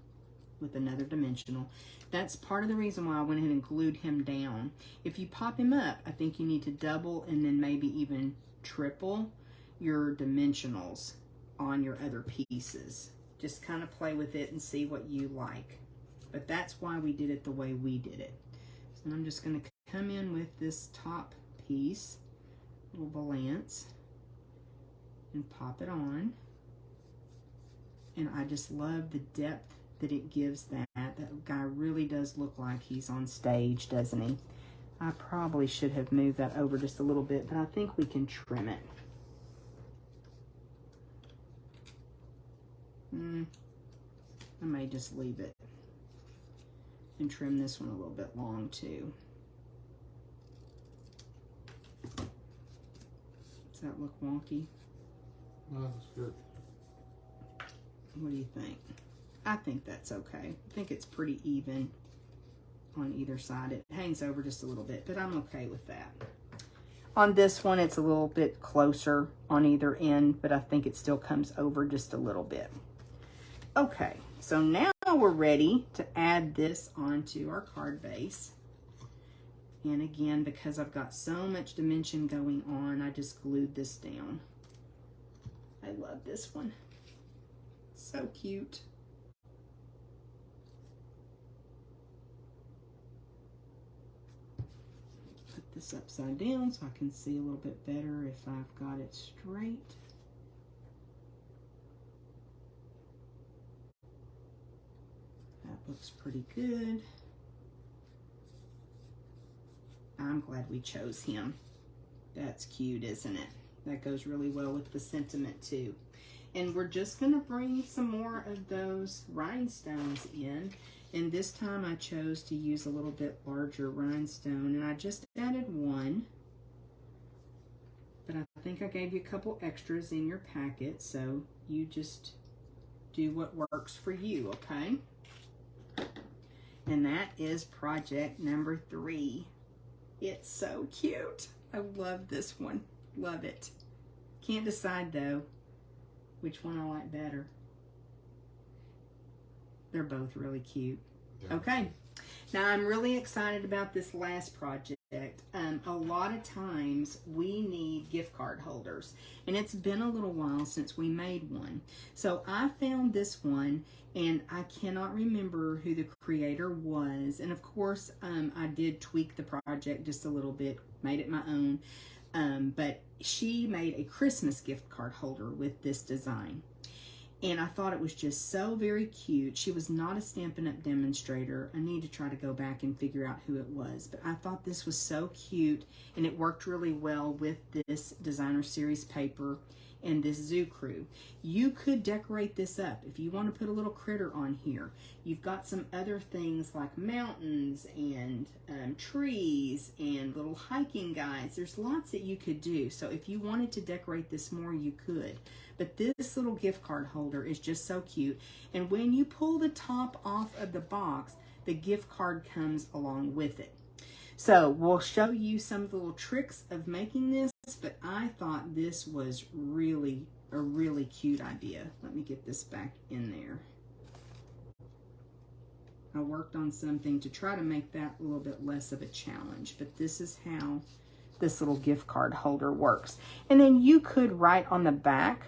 with another dimensional. That's part of the reason why I went ahead and glued him down. If you pop him up, I think you need to double and then maybe even triple your dimensionals on your other pieces. Just kind of play with it and see what you like. But that's why we did it the way we did it. So I'm just going to come in with this top piece, little valance, and pop it on. And I just love the depth that it gives that. That guy really does look like he's on stage, doesn't he? I probably should have moved that over just a little bit, but I think we can trim it. I may just leave it and trim this one a little bit long too. Does that look wonky? No, that's good. What do you think? I think that's okay. I think it's pretty even on either side. It hangs over just a little bit, but I'm okay with that. On this one, it's a little bit closer on either end, but I think it still comes over just a little bit. Okay, so now we're ready to add this onto our card base. And again, because I've got so much dimension going on, I just glued this down. I love this one. So cute. Put this upside down so I can see a little bit better if I've got it straight. That looks pretty good. I'm glad we chose him. That's cute, isn't it? That goes really well with the sentiment too. And we're just gonna bring some more of those rhinestones in. And this time I chose to use a little bit larger rhinestone, and I just added one. But I think I gave you a couple extras in your packet, so you just do what works for you, okay? And that is project number 3. It's so cute. I love this one. Love it. Can't decide though which one I like better. They're both really cute. Yeah. Okay. Now I'm really excited about this last project. A lot of times we need gift card holders, and it's been a little while since we made one. So I found this one, and I cannot remember who the creator was. And of course, I did tweak the project just a little bit, made it my own. But she made a Christmas gift card holder with this design. And I thought it was just so very cute. She was not a Stampin' Up! Demonstrator. I need to try to go back and figure out who it was. But I thought this was so cute, and it worked really well with this designer series paper and this zoo crew. You could decorate this up if you want to put a little critter on here. You've got some other things like mountains and trees and little hiking guides. There's lots that you could do. So if you wanted to decorate this more, you could. But this little gift card holder is just so cute. And when you pull the top off of the box, the gift card comes along with it. So we'll show you some of the little tricks of making this, but I thought this was really a really cute idea. Let me get this back in there. I worked on something to try to make that a little bit less of a challenge, but this is how this little gift card holder works. And then you could write on the back.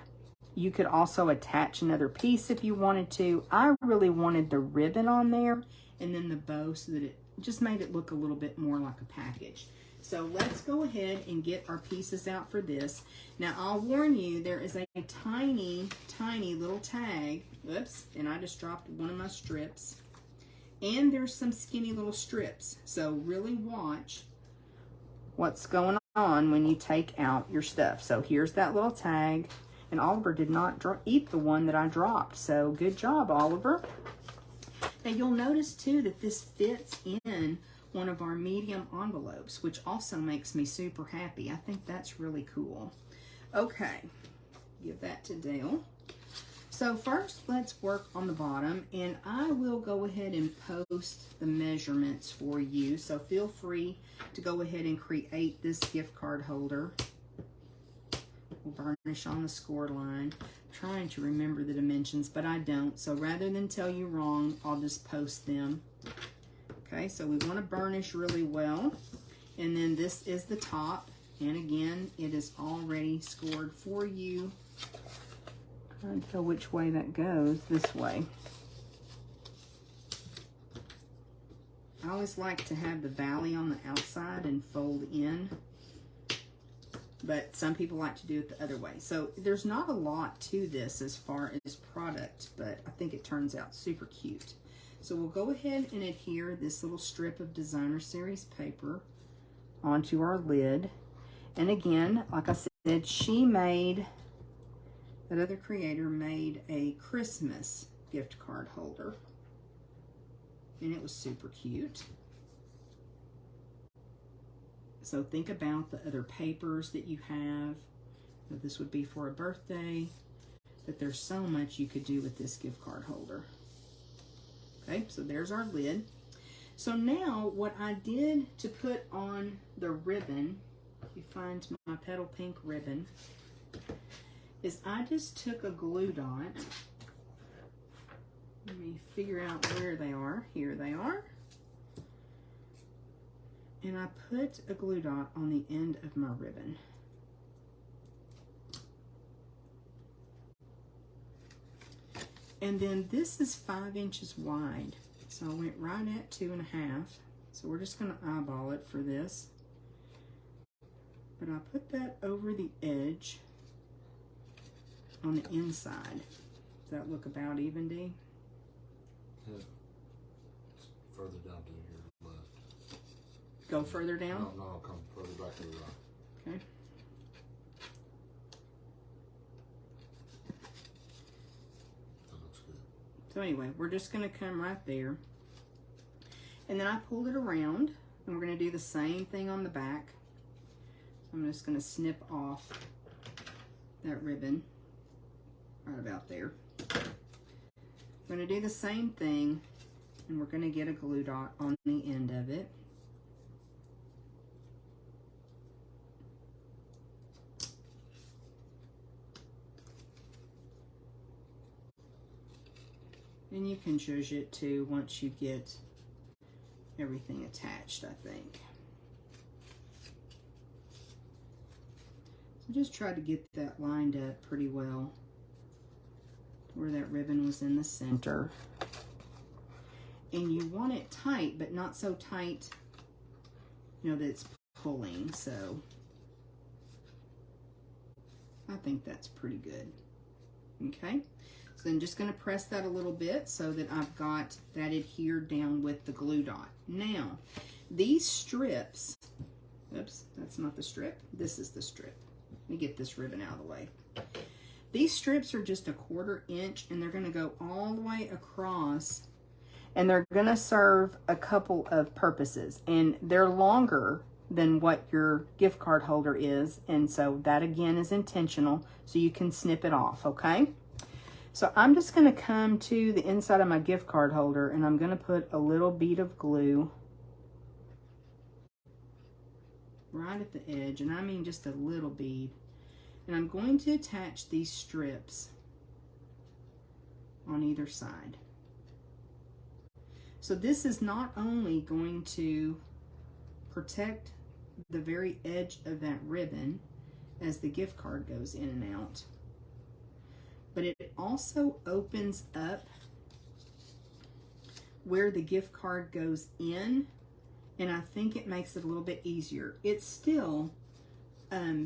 You could also attach another piece if you wanted to. I really wanted the ribbon on there and then the bow so that it just made it look a little bit more like a package. So let's go ahead and get our pieces out for this. Now I'll warn you, there is a tiny, tiny little tag. Whoops, and I just dropped one of my strips. And there's some skinny little strips. So really watch what's going on when you take out your stuff. So here's that little tag. And Oliver did not eat the one that I dropped. So good job, Oliver. Now you'll notice too that this fits in one of our medium envelopes, which also makes me super happy. I think that's really cool. Okay, give that to Dale. So first let's work on the bottom, and I will go ahead and post the measurements for you. So feel free to go ahead and create this gift card holder. We'll burnish on the score line. Trying to remember the dimensions, but I don't. So rather than tell you wrong, I'll just post them. Okay, so we want to burnish really well. And then this is the top. And again, it is already scored for you. I don't know which way that goes. This way. I always like to have the valley on the outside and fold in. But some people like to do it the other way. So there's not a lot to this as far as product, but I think it turns out super cute. So we'll go ahead and adhere this little strip of designer series paper onto our lid. And again, like I said, that other creator made a Christmas gift card holder. And it was super cute. So think about the other papers that you have. This would be for a birthday, but there's so much you could do with this gift card holder. Okay, so there's our lid. So now what I did to put on the ribbon, if you find my petal pink ribbon, is I just took a glue dot. Let me figure out where they are. Here they are. And I put a glue dot on the end of my ribbon. And then this is 5 inches wide. So I went right at 2.5. So we're just gonna eyeball it for this. But I put that over the edge on the inside. Does that look about even, D? Yeah. It's further down to your left. Go further down? No, I'll come further back to the right. Okay. That looks good. So anyway, we're just going to come right there. And then I pulled it around, and we're going to do the same thing on the back. I'm just going to snip off that ribbon right about there. I'm going to do the same thing, and we're going to get a glue dot on the end of it. And you can zhuzh it too once you get everything attached, I think. So just try to get that lined up pretty well where that ribbon was in the center. And you want it tight, but not so tight, you know, that it's pulling. So I think that's pretty good. Okay, so then just going to press that a little bit so that I've got that adhered down with the glue dot. Now, these strips, oops, that's not the strip. This is the strip. Let me get this ribbon out of the way. These strips are just 1/4 inch, and they're going to go all the way across, and they're going to serve a couple of purposes, and they're longer than what your gift card holder is, and so that again is intentional, so you can snip it off. Okay, so I'm just going to come to the inside of my gift card holder, and I'm going to put a little bead of glue right at the edge, and I mean just a little bead. And I'm going to attach these strips on either side. So this is not only going to protect the very edge of that ribbon as the gift card goes in and out, but it also opens up where the gift card goes in, and I think it makes it a little bit easier. It's still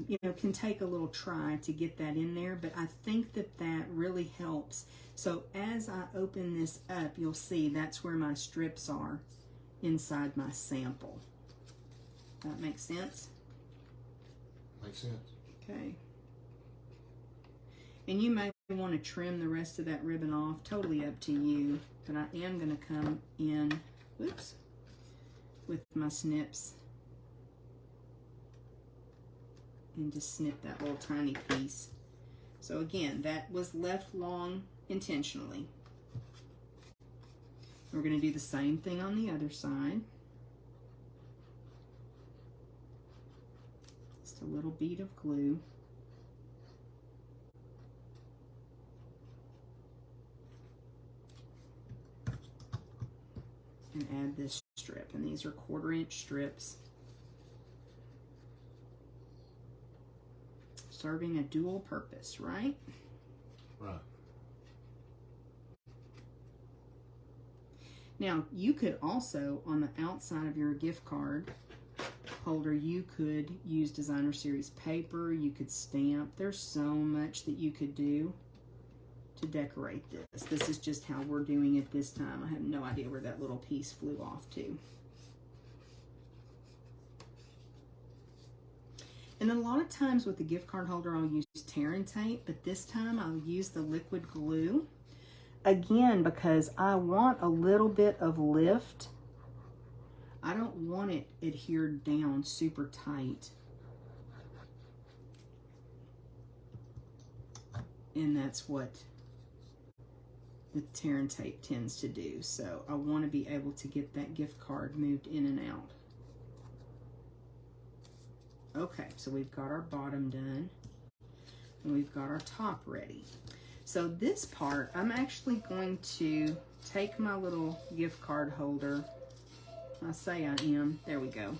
you know, can take a little try to get that in there, but I think that that really helps. So as I open this up, you'll see that's where my strips are inside my sample. That makes sense? Makes sense. Okay. And you may want to trim the rest of that ribbon off, totally up to you, but I am going to come in, whoops, with my snips and just snip that little tiny piece. So again, that was left long intentionally. We're going to do the same thing on the other side. Just a little bead of glue. And add this strip, and these are 1/4 inch strips, serving a dual purpose, right? Right. Now, you could also, on the outside of your gift card holder, you could use designer series paper, you could stamp. There's so much that you could do to decorate this. This is just how we're doing it this time. I have no idea where that little piece flew off to. And a lot of times with the gift card holder, I'll use tear and tape, but this time I'll use the liquid glue. Again, because I want a little bit of lift. I don't want it adhered down super tight. And that's what the tear and tape tends to do. So I want to be able to get that gift card moved in and out. Okay, so we've got our bottom done, and we've got our top ready. So this part, I'm actually going to take my little gift card holder. I say I am. There we go.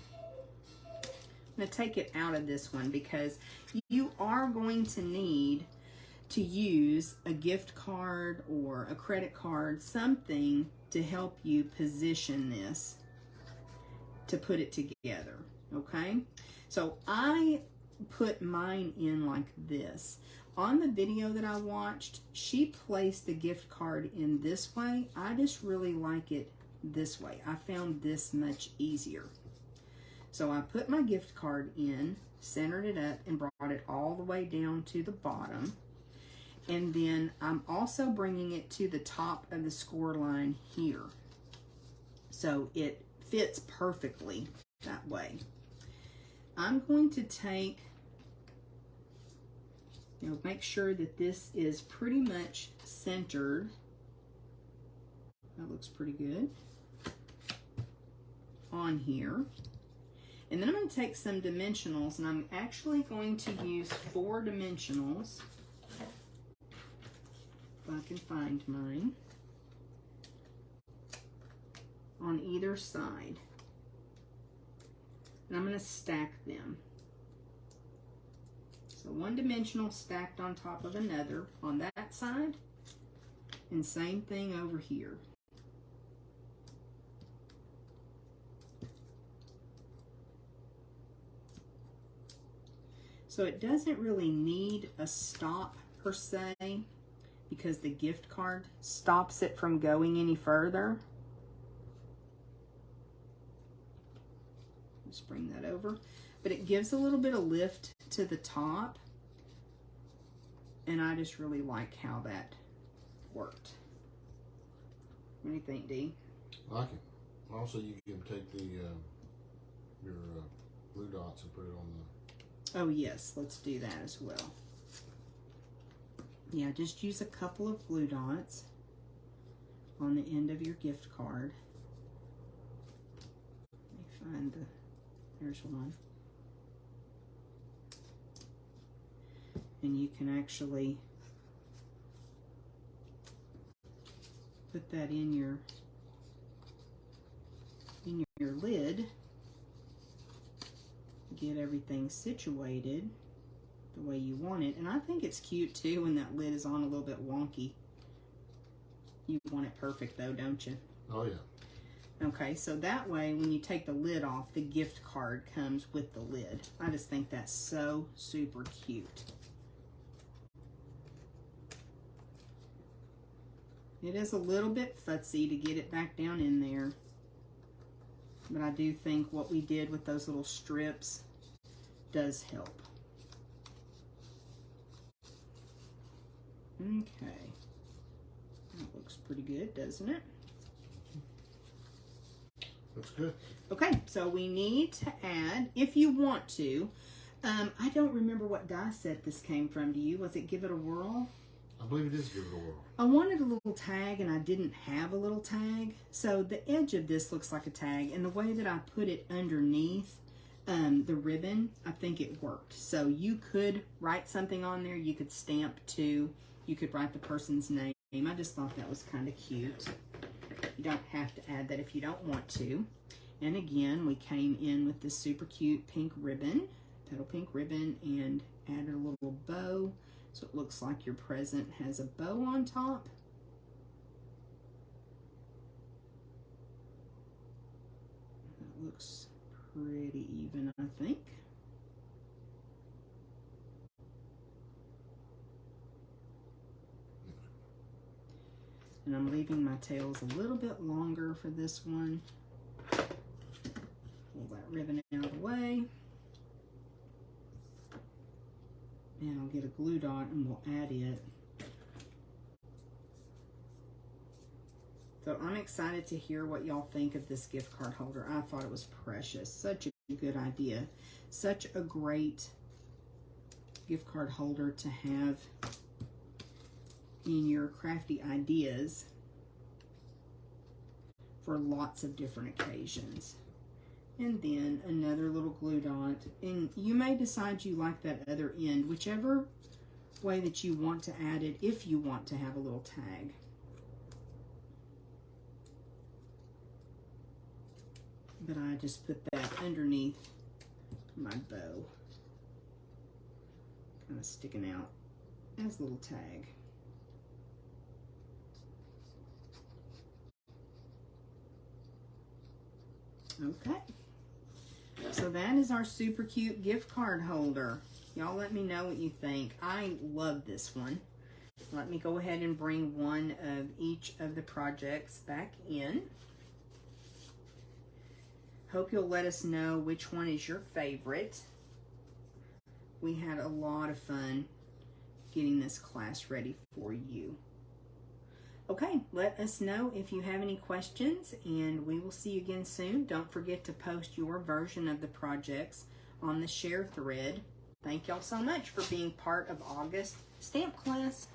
I'm going to take it out of this one because you are going to need to use a gift card or a credit card, something to help you position this to put it together, okay? So I put mine in like this. On the video that I watched, she placed the gift card in this way. I just really like it this way. I found this much easier. So I put my gift card in, centered it up, and brought it all the way down to the bottom. And then I'm also bringing it to the top of the score line here. So it fits perfectly that way. I'm going to take, make sure that this is pretty much centered That looks pretty good on here. And then I'm going to take some dimensionals, and I'm actually going to use 4 dimensionals, if I can find mine, on either side. And I'm going to stack them. So 1 dimensional stacked on top of another on that side, and same thing over here. So it doesn't really need a stop per se, because the gift card stops it from going any further. Just bring that over. But it gives a little bit of lift to the top, and I just really like how that worked. What do you think, Dee? I like it. Also, you can take the your glue dots and put it on the... Oh yes, let's do that as well. Yeah, just use a couple of glue dots on the end of your gift card. Let me find the... There's one. And you can actually put that in your lid. Get everything situated the way you want it. And I think it's cute too when that lid is on a little bit wonky. You want it perfect though, don't you? Oh yeah. Okay, so that way when you take the lid off, the gift card comes with the lid. I just think that's so super cute. It is a little bit futzy to get it back down in there, but I do think what we did with those little strips does help. Okay, that looks pretty good, doesn't it? Looks good. Okay, so we need to add, if you want to, I don't remember what die set this came from. Do you? Was it Give It a Whirl? I believe it is Give It a Whirl. I wanted a little tag and I didn't have a little tag. So the edge of this looks like a tag, and the way that I put it underneath the ribbon, I think it worked. So you could write something on there. You could stamp too. You could write the person's name. I just thought that was kind of cute. You don't have to add that if you don't want to. And again, we came in with this super cute pink ribbon, petal pink ribbon, and added a little bow. So it looks like your present has a bow on top. That looks pretty even, I think. And I'm leaving my tails a little bit longer for this one. Pull that ribbon out of the way. And I'll get a glue dot and we'll add it. So I'm excited to hear what y'all think of this gift card holder. I thought it was precious. Such a good idea. Such a great gift card holder to have in your crafty ideas for lots of different occasions. And then another little glue dot, and you may decide you like that other end, whichever way that you want to add it, if you want to have a little tag. But I just put that underneath my bow, kind of sticking out as a little tag. Okay. So that is our super cute gift card holder. Y'all let me know what you think. I love this one. Let me go ahead and bring one of each of the projects back in. Hope you'll let us know which one is your favorite. We had a lot of fun getting this class ready for you. Okay, let us know if you have any questions, and we will see you again soon. Don't forget to post your version of the projects on the share thread. Thank y'all so much for being part of August Stamp Class.